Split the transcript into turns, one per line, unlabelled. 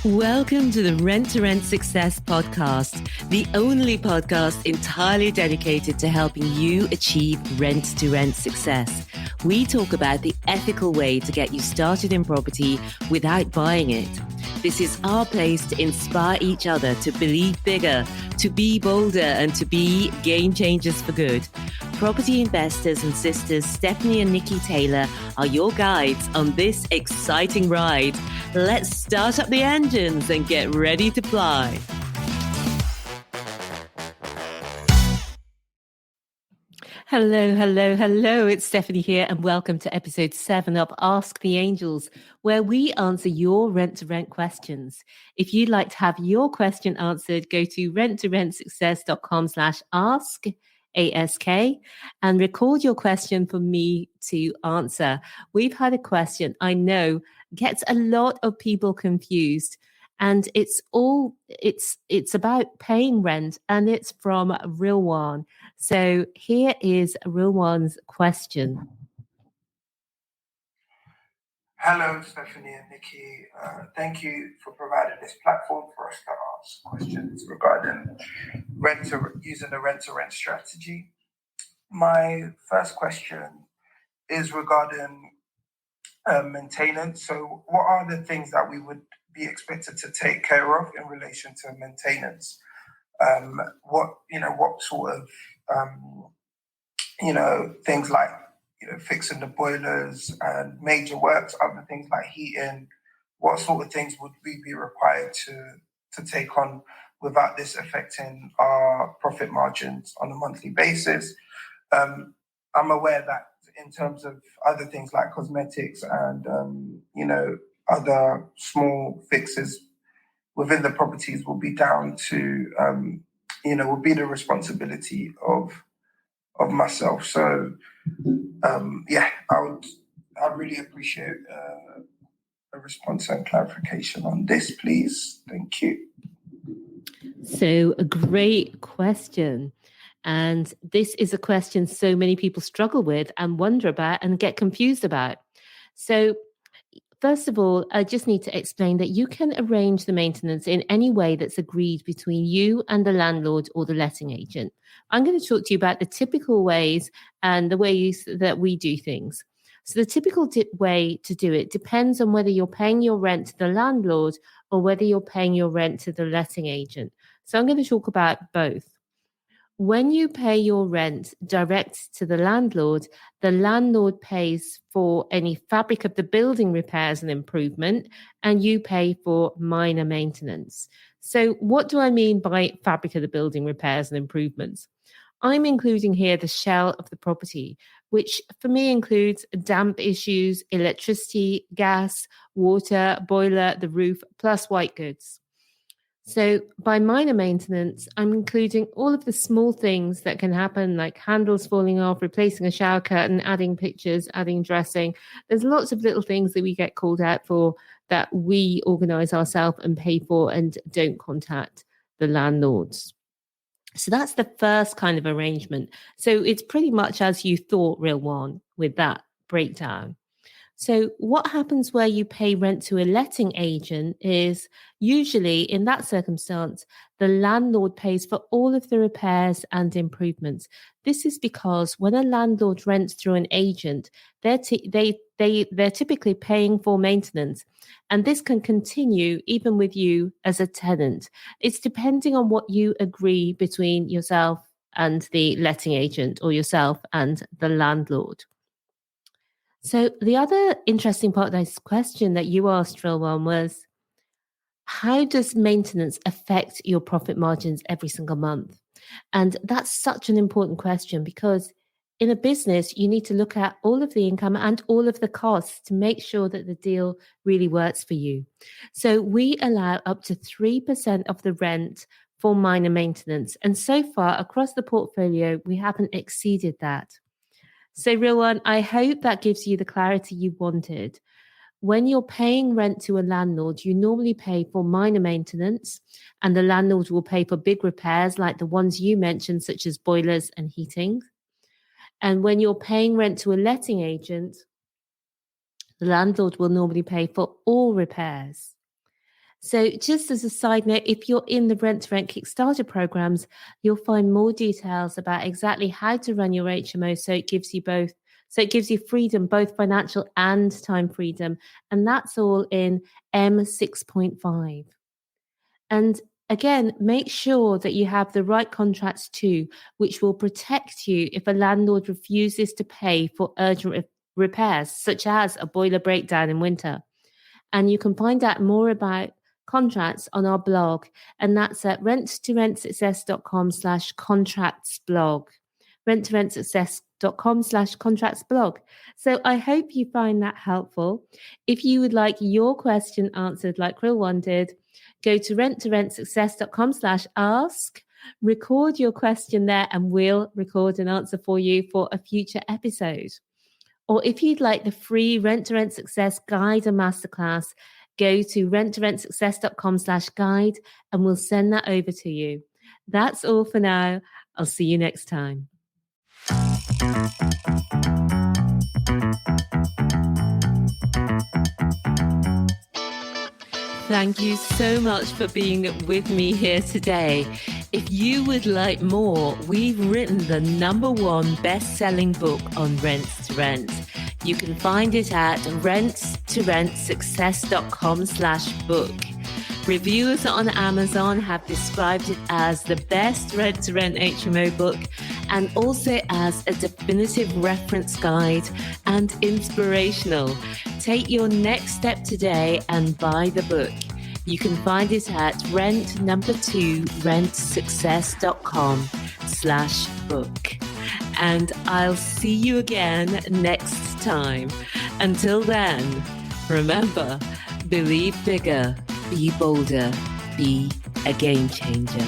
Welcome to the Rent to Rent Success podcast, the only podcast entirely dedicated to helping you achieve rent to rent success. We talk about the ethical way to get you started in property without buying it. This is our place to inspire each other to believe bigger, to be bolder, and to be game changers for good. Property investors and sisters Stephanie and Nicky Taylor are your guides on this exciting ride. Let's start up the engines and get ready to fly. Hello. It's Stephanie here, and welcome to episode 7 of Ask the Angels, where we answer your rent-to-rent questions. If you'd like to have your question answered, go to renttorentssuccess.com/ask, ASK, and record your question for me to answer. We've had a question I know gets a lot of people confused, and it's about paying rent, and it's from Rilwan. So here is Rilwan's question.
Hello, Stephanie and Nicky. Thank you for providing this platform for us to ask questions regarding using the rent-to-rent strategy. My first question is regarding maintenance. So what are the things that we would be expected to take care of in relation to maintenance? What sort of things like fixing the boilers and major works, other things like heating. What sort of things would we be required to take on without this affecting our profit margins on a monthly basis? I'm aware that in terms of other things like cosmetics and other small fixes within the properties will be down to will be the responsibility of myself. So I'd really appreciate a response and clarification on this, please. Thank you.
So a great question. And this is a question so many people struggle with and wonder about and get confused about. So first of all, I just need to explain that you can arrange the maintenance in any way that's agreed between you and the landlord or the letting agent. I'm going to talk to you about the typical ways and the ways that we do things. So the typical way to do it depends on whether you're paying your rent to the landlord or whether you're paying your rent to the letting agent. So I'm going to talk about both. When you pay your rent direct to the landlord pays for any fabric of the building repairs and improvement, and you pay for minor maintenance. So what do I mean by fabric of the building repairs and improvements? I'm including here the shell of the property, which for me includes damp issues, electricity, gas, water, boiler, the roof, plus white goods. So by minor maintenance, I'm including all of the small things that can happen, like handles falling off, replacing a shower curtain, adding pictures, adding dressing. There's lots of little things that we get called out for that we organise ourselves and pay for and don't contact the landlords. So that's the first kind of arrangement. So it's pretty much as you thought, Rilwan, with that breakdown. So what happens where you pay rent to a letting agent is usually in that circumstance, the landlord pays for all of the repairs and improvements. This is because when a landlord rents through an agent, they're typically paying for maintenance. And this can continue even with you as a tenant. It's depending on what you agree between yourself and the letting agent or yourself and the landlord. So the other interesting part of this question that you asked, Rilwan, was how does maintenance affect your profit margins every single month? And that's such an important question because in a business, you need to look at all of the income and all of the costs to make sure that the deal really works for you. So we allow up to 3% of the rent for minor maintenance. And so far across the portfolio, we haven't exceeded that. So, Rilwan, I hope that gives you the clarity you wanted. When you're paying rent to a landlord, you normally pay for minor maintenance, and the landlord will pay for big repairs like the ones you mentioned, such as boilers and heating. And when you're paying rent to a letting agent, the landlord will normally pay for all repairs. So just as a side note, if you're in the Rent to Rent Kickstarter programs, you'll find more details about exactly how to run your HMO so it gives you freedom, both financial and time freedom. And that's all in M6.5. And again, make sure that you have the right contracts too, which will protect you if a landlord refuses to pay for urgent repairs, such as a boiler breakdown in winter. And you can find out more about contracts on our blog, and that's at renttorentsuccess.com/contracts blog. renttorentsuccess.com/contracts blog. So I hope you find that helpful. If you would like your question answered like Rilwan did, go to renttorentsuccess.com/ask, record your question there, and we'll record an answer for you for a future episode. Or if you'd like the free Rent to Rent Success guide and masterclass, go to renttorentsuccess.com/guide and we'll send that over to you. That's all for now. I'll see you next time. Thank you so much for being with me here today. If you would like more, we've written the #1 best-selling book on rent to rent. You can find it at renttorentsuccess.com/book. Reviewers on Amazon have described it as the best rent to rent HMO book and also as a definitive reference guide and inspirational. Take your next step today and buy the book. You can find it at rentsuccess.com/book. And I'll see you again next time. Until then, remember, believe bigger, be bolder, be a game changer.